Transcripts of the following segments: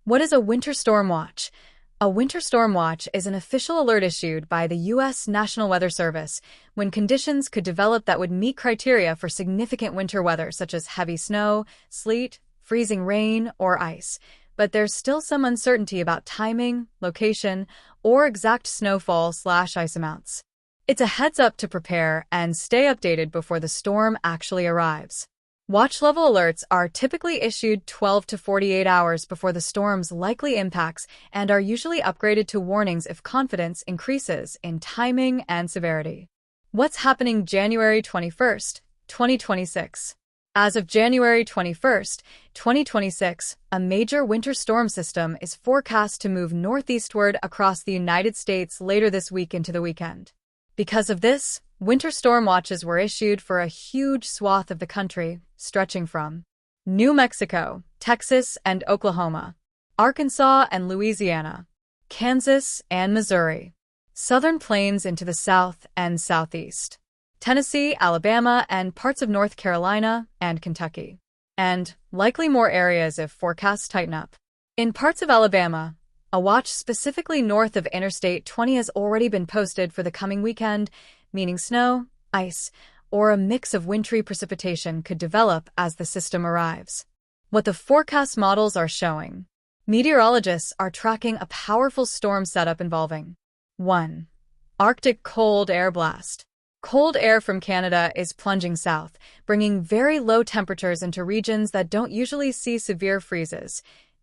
What is a winter storm watch? A winter storm watch is an official alert issued by the U.S. National Weather Service when conditions could develop that would meet criteria for significant winter weather, such as heavy snow, sleet, freezing rain, or ice. But there's still some uncertainty about timing, location, or exact snowfall/ice amounts. It's a heads up to prepare and stay updated before the storm actually arrives. Watch level alerts are typically issued 12 to 48 hours before the storm's likely impacts and are usually upgraded to warnings if confidence increases in timing and severity. What's happening January 21st, 2026? As of January 21st, 2026, a major winter storm system is forecast to move northeastward across the United States later this week into the weekend. Because of this, winter storm watches were issued for a huge swath of the country, stretching from New Mexico, Texas, and Oklahoma, Arkansas and Louisiana, Kansas and Missouri, southern plains into the south and southeast, Tennessee, Alabama, and parts of North Carolina and Kentucky, and likely more areas if forecasts tighten up. In parts of Alabama, a watch specifically north of Interstate 20 has already been posted for the coming weekend, meaning snow, ice, or a mix of wintry precipitation could develop as the system arrives. What the forecast models are showing. Meteorologists are tracking a powerful storm setup involving 1. Arctic cold air blast. Cold air from Canada is plunging south, bringing very low temperatures into regions that don't usually see severe freezes,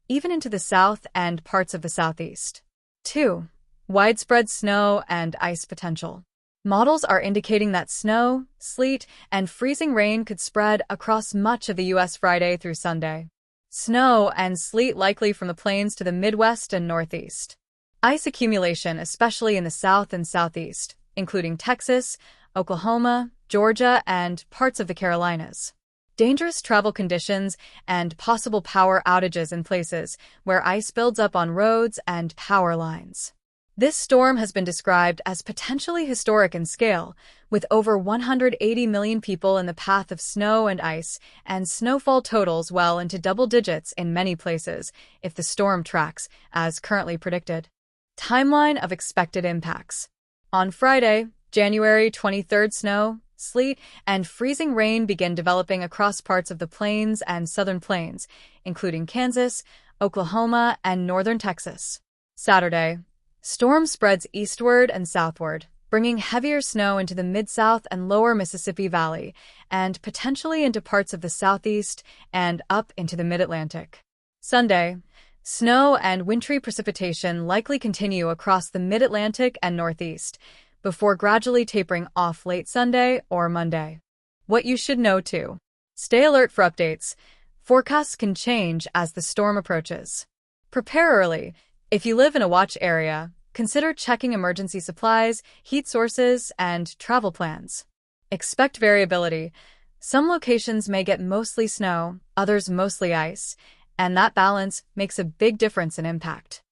even into the south and parts of the southeast. 2. Widespread snow and ice potential. Models are indicating that snow, sleet, and freezing rain could spread across much of the U.S. Friday through Sunday. Snow and sleet likely from the plains to the Midwest and Northeast. Ice accumulation, especially in the south and southeast, including Texas, Oklahoma, Georgia, and parts of the Carolinas. Dangerous travel conditions and possible power outages in places where ice builds up on roads and power lines. This storm has been described as potentially historic in scale, with over 180 million people in the path of snow and ice, and snowfall totals well into double digits in many places, if the storm tracks, as currently predicted. Timeline of expected impacts. On Friday, January 23rd, snow, sleet, and freezing rain begin developing across parts of the plains and southern plains, including Kansas, Oklahoma, and northern Texas. Saturday, storm spreads eastward and southward, bringing heavier snow into the Mid-South and lower Mississippi Valley, and potentially into parts of the southeast and up into the Mid-Atlantic. Sunday, snow and wintry precipitation likely continue across the Mid-Atlantic and Northeast, before gradually tapering off late Sunday or Monday. What you should know too. Stay alert for updates. Forecasts can change as the storm approaches. Prepare early. If you live in a watch area, consider checking emergency supplies, heat sources, and travel plans. Expect variability. Some locations may get mostly snow, others mostly ice, and that balance makes a big difference in impact.